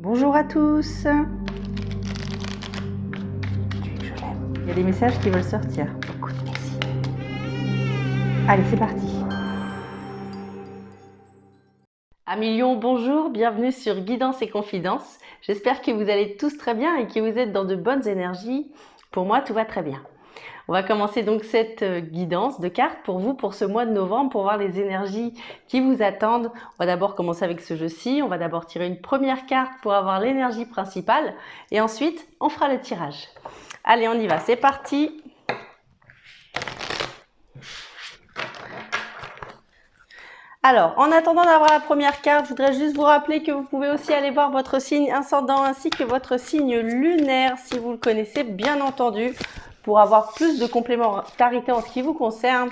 Bonjour à tous. Il y a des messages qui veulent sortir. Écoute, merci. Allez, c'est parti. Amilion, bonjour, bienvenue sur Guidance et Confidences. J'espère que vous allez tous très bien et que vous êtes dans de bonnes énergies. Pour moi, tout va très bien. On va commencer donc cette guidance de cartes pour vous pour ce mois de novembre pour voir les énergies qui vous attendent. On va d'abord commencer avec ce jeu-ci. On va d'abord tirer une première carte pour avoir l'énergie principale et ensuite on fera le tirage. Allez, on y va, c'est parti. Alors, en attendant d'avoir la première carte, je voudrais juste vous rappeler que vous pouvez aussi aller voir votre signe ascendant ainsi que votre signe lunaire si vous le connaissez, bien entendu, pour avoir plus de complémentarité en ce qui vous concerne.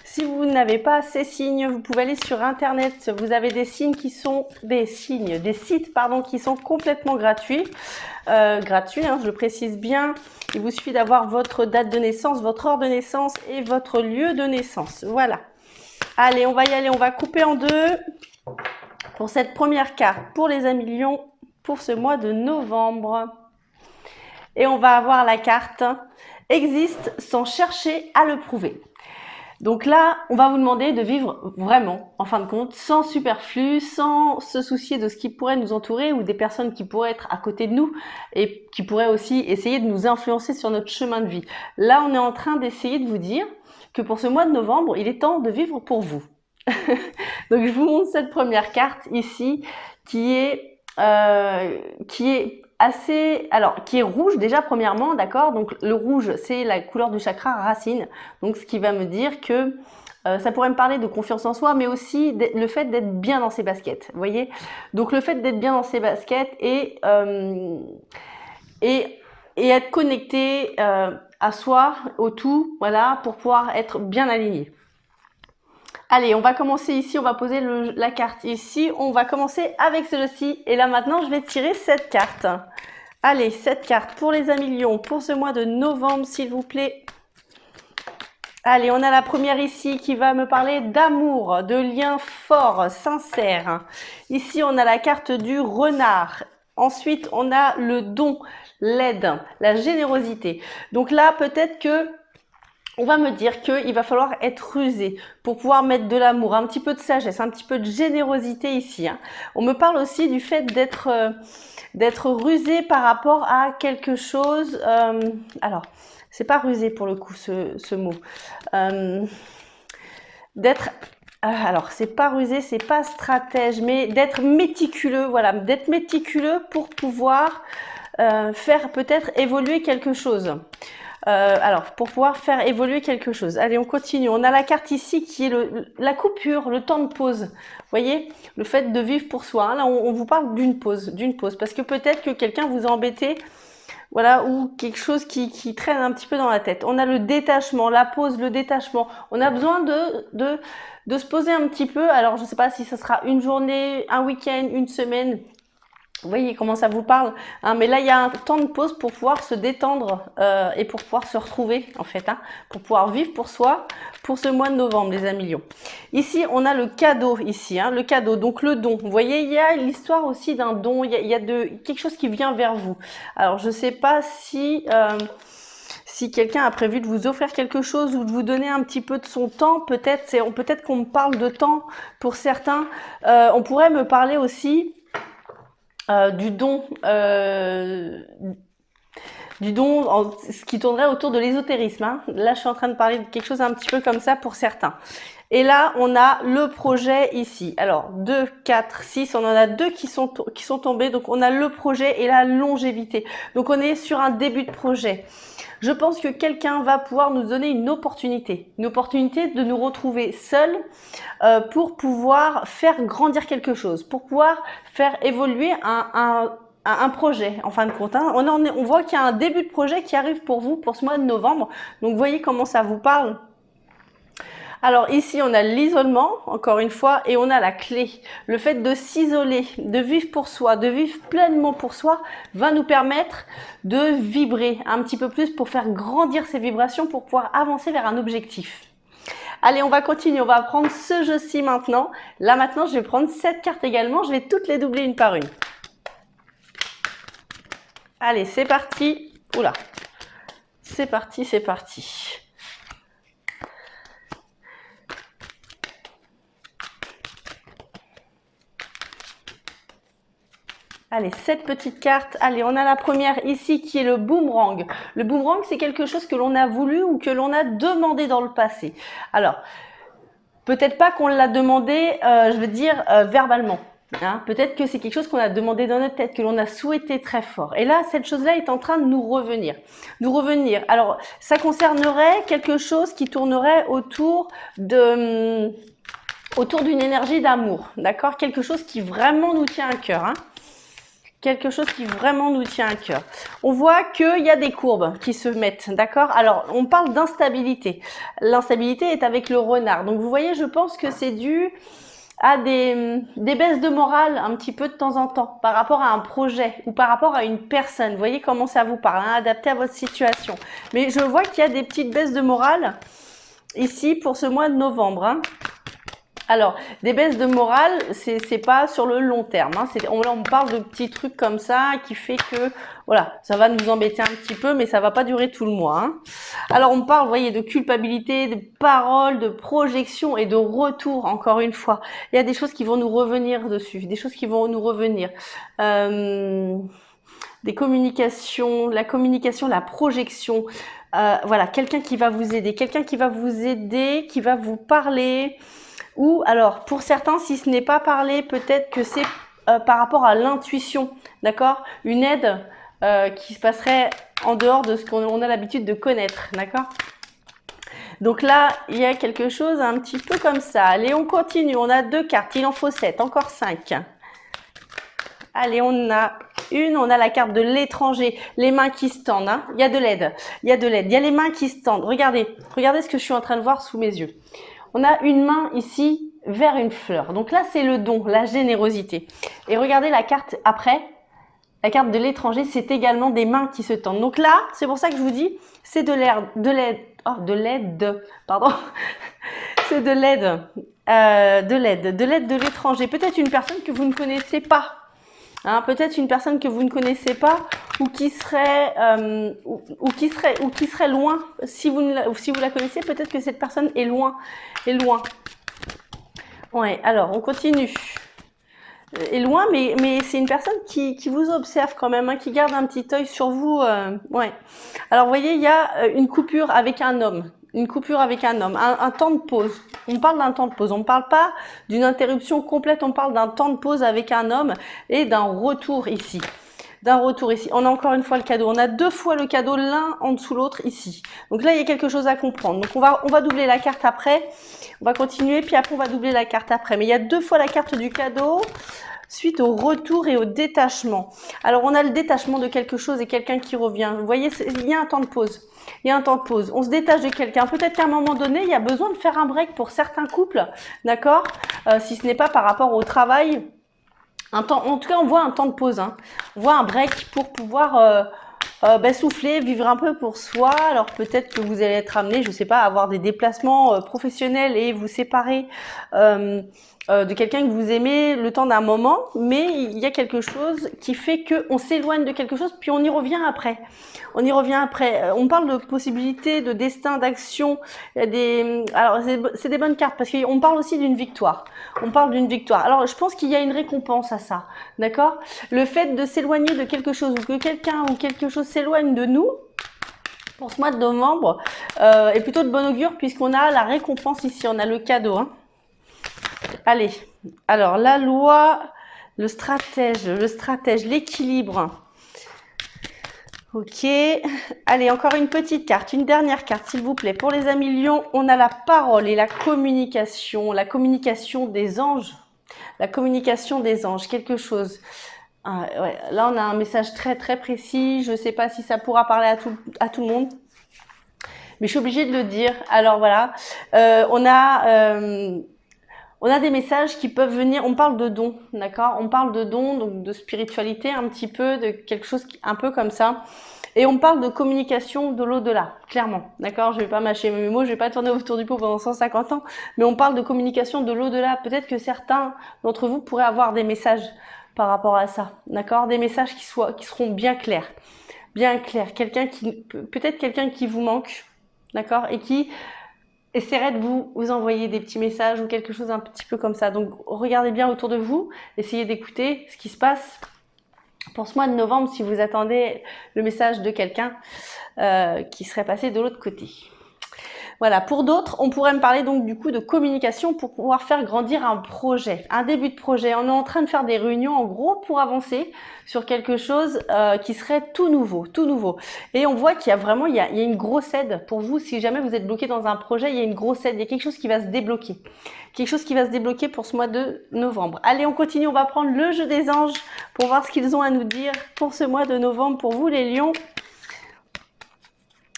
Si vous n'avez pas ces signes, vous pouvez aller sur internet, vous avez des signes qui sont des sites qui sont complètement gratuits. Je le précise bien. Il vous suffit d'avoir votre date de naissance, votre heure de naissance et votre lieu de naissance. Voilà. Allez, on va y aller, on va couper en deux pour cette première carte pour les amis lions pour ce mois de novembre. Et on va avoir la carte « Existe sans chercher à le prouver ». Donc là, on va vous demander de vivre vraiment, en fin de compte, sans superflu, sans se soucier de ce qui pourrait nous entourer ou des personnes qui pourraient être à côté de nous et qui pourraient aussi essayer de nous influencer sur notre chemin de vie. Là, on est en train d'essayer de vous dire que pour ce mois de novembre, il est temps de vivre pour vous. Donc, je vous montre cette première carte ici qui est rouge déjà premièrement, d'accord. Donc le rouge c'est la couleur du chakra racine, donc ce qui va me dire que ça pourrait me parler de confiance en soi, mais aussi le fait d'être bien dans ses baskets, vous voyez. Donc le fait d'être bien dans ses baskets et être connecté à soi, au tout, voilà, pour pouvoir être bien aligné. Allez, on va commencer ici, on va poser la carte ici, on va commencer avec celui-ci. Et là maintenant, je vais tirer cette carte. Allez, cette carte pour les amis lions, pour ce mois de novembre, s'il vous plaît. Allez, on a la première ici qui va me parler d'amour, de liens forts, sincères. Ici, on a la carte du renard. Ensuite, on a le don, l'aide, la générosité. Donc là, peut-être que on va me dire qu'il va falloir être rusé pour pouvoir mettre de l'amour, un petit peu de sagesse, un petit peu de générosité ici. Hein. On me parle aussi du fait d'être rusé par rapport à quelque chose. Alors, c'est pas rusé pour le coup ce mot. Alors, c'est pas rusé, c'est pas stratège, mais d'être méticuleux, voilà, d'être méticuleux pour pouvoir faire peut-être évoluer quelque chose. Pour pouvoir faire évoluer quelque chose. Allez, on continue. On a la carte ici qui est la coupure, le temps de pause. Vous voyez, le fait de vivre pour soi. Hein. Là, on vous parle d'une pause, parce que peut-être que quelqu'un vous a embêté, voilà, ou quelque chose qui traîne un petit peu dans la tête. On a le détachement, la pause, le détachement. On a besoin de se poser un petit peu. Alors, je ne sais pas si ce sera une journée, un week-end, une semaine. Vous voyez comment ça vous parle, hein, mais là il y a un temps de pause pour pouvoir se détendre et pour pouvoir se retrouver en fait, hein, pour pouvoir vivre pour soi pour ce mois de novembre les amis lions. Ici on a le cadeau ici, hein, le cadeau, donc le don. Vous voyez il y a l'histoire aussi d'un don, il y a quelque chose qui vient vers vous. Alors je sais pas si quelqu'un a prévu de vous offrir quelque chose ou de vous donner un petit peu de son temps, peut-être qu'on me parle de temps pour certains. On pourrait me parler aussi du don, ce qui tournerait autour de l'ésotérisme. Hein. Là, je suis en train de parler de quelque chose un petit peu comme ça pour certains. Et là, on a le projet ici. Alors, 2, 4, 6, on en a 2 qui sont tombés. Donc, on a le projet et la longévité. Donc, on est sur un début de projet. Je pense que quelqu'un va pouvoir nous donner une opportunité de nous retrouver seuls pour pouvoir faire grandir quelque chose, pour pouvoir faire évoluer un projet en fin de compte. Hein. On voit qu'il y a un début de projet qui arrive pour vous pour ce mois de novembre. Donc, vous voyez comment ça vous parle. Alors ici, on a l'isolement, encore une fois, et on a la clé. Le fait de s'isoler, de vivre pour soi, de vivre pleinement pour soi, va nous permettre de vibrer un petit peu plus pour faire grandir ces vibrations, pour pouvoir avancer vers un objectif. Allez, on va continuer, on va prendre ce jeu-ci maintenant. Là maintenant, je vais prendre cette carte également, je vais toutes les doubler une par une. Allez, c'est parti. Oula. C'est parti, c'est parti. Allez, 7 petites cartes. Allez, on a la première ici qui est le boomerang. Le boomerang, c'est quelque chose que l'on a voulu ou que l'on a demandé dans le passé. Alors, peut-être pas qu'on l'a demandé, je veux dire, verbalement. Hein. Peut-être que c'est quelque chose qu'on a demandé dans notre tête, que l'on a souhaité très fort. Et là, cette chose-là est en train de nous revenir. Nous revenir. Alors, ça concernerait quelque chose qui tournerait autour d'une énergie d'amour. D'accord? Quelque chose qui vraiment nous tient à cœur. Hein. Quelque chose qui vraiment nous tient à cœur. On voit qu'il y a des courbes qui se mettent, d'accord? Alors, on parle d'instabilité. L'instabilité est avec le renard. Donc, vous voyez, je pense que c'est dû à des baisses de morale un petit peu de temps en temps par rapport à un projet ou par rapport à une personne. Vous voyez comment ça vous parle, hein, adapté à votre situation. Mais je vois qu'il y a des petites baisses de morale ici pour ce mois de novembre. Hein. Alors, des baisses de morale, c'est pas sur le long terme. Hein. On parle de petits trucs comme ça qui fait que, voilà, ça va nous embêter un petit peu, mais ça va pas durer tout le mois. Hein. Alors, on parle, vous voyez, de culpabilité, de paroles, de projection et de retour, encore une fois. Il y a des choses qui vont nous revenir dessus, des choses qui vont nous revenir. Des communications, la communication, la projection. Voilà, quelqu'un qui va vous aider, qui va vous parler. Ou alors, pour certains, si ce n'est pas parler, peut-être que c'est par rapport à l'intuition, d'accord? Une aide qui se passerait en dehors de ce qu'on a l'habitude de connaître, d'accord? Donc là, il y a quelque chose un petit peu comme ça. Allez, on continue. On a 2 cartes. Il en faut 7, encore 5. Allez, on a on a la carte de l'étranger, les mains qui se tendent. Hein. Il y a de l'aide, il y a les mains qui se tendent. Regardez ce que je suis en train de voir sous mes yeux. On a une main ici vers une fleur. Donc là, c'est le don, la générosité. Et regardez la carte après. La carte de l'étranger, c'est également des mains qui se tendent. Donc là, c'est pour ça que je vous dis, c'est de l'aide, pardon. C'est de l'aide de l'étranger. Peut-être une personne que vous ne connaissez pas. Hein, peut-être une personne que vous ne connaissez pas ou qui serait loin. Si vous la connaissez, peut-être que cette personne est loin. Ouais, alors on continue. Est loin, mais c'est une personne qui vous observe quand même, hein, qui garde un petit œil sur vous. Ouais. Alors vous voyez, il y a une coupure avec un homme. Un temps de pause. On parle d'un temps de pause. On ne parle pas d'une interruption complète, on parle d'un temps de pause avec un homme et d'un retour ici. On a encore une fois le cadeau. On a 2 fois le cadeau, l'un en dessous l'autre ici. Donc là, il y a quelque chose à comprendre. Donc on va doubler la carte après. On va continuer, puis après on va doubler la carte après. Mais il y a 2 fois la carte du cadeau suite au retour et au détachement. Alors on a le détachement de quelque chose et quelqu'un qui revient. Vous voyez, il y a un temps de pause. On se détache de quelqu'un. Peut-être qu'à un moment donné, il y a besoin de faire un break pour certains couples, d'accord? Si ce n'est pas par rapport au travail. En tout cas, on voit un temps de pause. Hein. On voit un break pour pouvoir souffler, vivre un peu pour soi. Alors peut-être que vous allez être amené, je ne sais pas, à avoir des déplacements professionnels et vous séparer de quelqu'un que vous aimez le temps d'un moment. Mais il y a quelque chose qui fait qu'on s'éloigne de quelque chose, puis on y revient après. On parle de possibilités, de destin, d'action. Alors c'est des bonnes cartes parce qu'on parle aussi d'une victoire. Alors je pense qu'il y a une récompense à ça, d'accord? Le fait de s'éloigner de quelque chose ou que quelqu'un ou quelque chose s'éloigne de nous, pour ce mois de novembre, est plutôt de bon augure puisqu'on a la récompense ici, on a le cadeau. Hein. Allez, alors la loi, le stratège, l'équilibre. Ok, allez, encore une petite carte, une dernière carte s'il vous plaît. Pour les amis lions, on a la parole et la communication des anges. Quelque chose. Ouais, là, on a un message très très précis. Je ne sais pas si ça pourra parler à tout le monde. Mais je suis obligée de le dire. Alors voilà, on a des messages qui peuvent venir, on parle de dons, d'accord? On parle de dons, donc de spiritualité un petit peu, de quelque chose un peu comme ça. Et on parle de communication de l'au-delà, clairement, d'accord? Je vais pas mâcher mes mots, je vais pas tourner autour du pot pendant 150 ans, mais on parle de communication de l'au-delà. Peut-être que certains d'entre vous pourraient avoir des messages par rapport à ça, d'accord? Des messages qui seront bien clairs. Bien clairs. Peut-être quelqu'un qui vous manque, d'accord? Et qui essaierait de vous envoyer des petits messages ou quelque chose un petit peu comme ça. Donc, regardez bien autour de vous, essayez d'écouter ce qui se passe. Pour ce mois de novembre, si vous attendez le message de quelqu'un qui serait passé de l'autre côté. Voilà, pour d'autres, on pourrait me parler donc du coup de communication pour pouvoir faire grandir un projet, un début de projet. On est en train de faire des réunions en gros pour avancer sur quelque chose qui serait tout nouveau, tout nouveau. Et on voit qu'il y a vraiment, il y a une grosse aide pour vous. Si jamais vous êtes bloqué dans un projet, il y a une grosse aide, il y a quelque chose qui va se débloquer. Quelque chose qui va se débloquer pour ce mois de novembre. Allez, on continue, on va prendre le jeu des anges pour voir ce qu'ils ont à nous dire pour ce mois de novembre pour vous les lions.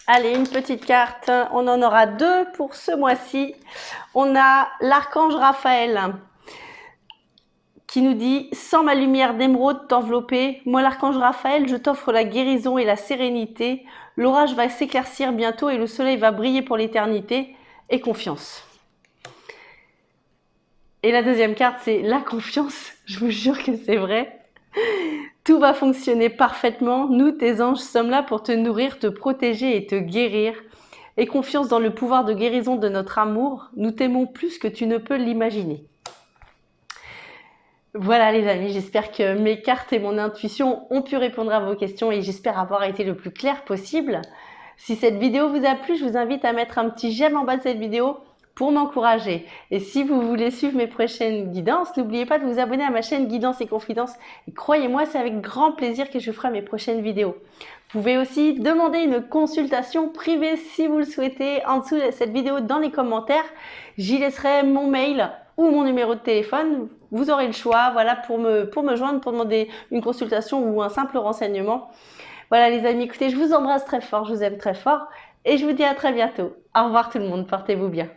Allez, une petite carte, on en aura 2 pour ce mois-ci. On a l'archange Raphaël qui nous dit « Sans ma lumière d'émeraude t'envelopper, moi l'archange Raphaël, je t'offre la guérison et la sérénité. L'orage va s'éclaircir bientôt et le soleil va briller pour l'éternité. Et confiance. » Et la deuxième carte, c'est la confiance. Je vous jure que c'est vrai. Tout va fonctionner parfaitement. Nous, tes anges, sommes là pour te nourrir, te protéger et te guérir. Aie confiance dans le pouvoir de guérison de notre amour. Nous t'aimons plus que tu ne peux l'imaginer. Voilà les amis, j'espère que mes cartes et mon intuition ont pu répondre à vos questions et j'espère avoir été le plus clair possible. Si cette vidéo vous a plu, je vous invite à mettre un petit j'aime en bas de cette vidéo pour m'encourager. Et si vous voulez suivre mes prochaines guidances, n'oubliez pas de vous abonner à ma chaîne Guidance et Confidences. Et croyez-moi, c'est avec grand plaisir que je ferai mes prochaines vidéos. Vous pouvez aussi demander une consultation privée si vous le souhaitez en dessous de cette vidéo dans les commentaires. J'y laisserai mon mail ou mon numéro de téléphone. Vous aurez le choix, voilà, pour me joindre, pour demander une consultation ou un simple renseignement. Voilà les amis, écoutez, je vous embrasse très fort, je vous aime très fort et je vous dis à très bientôt. Au revoir tout le monde, portez-vous bien.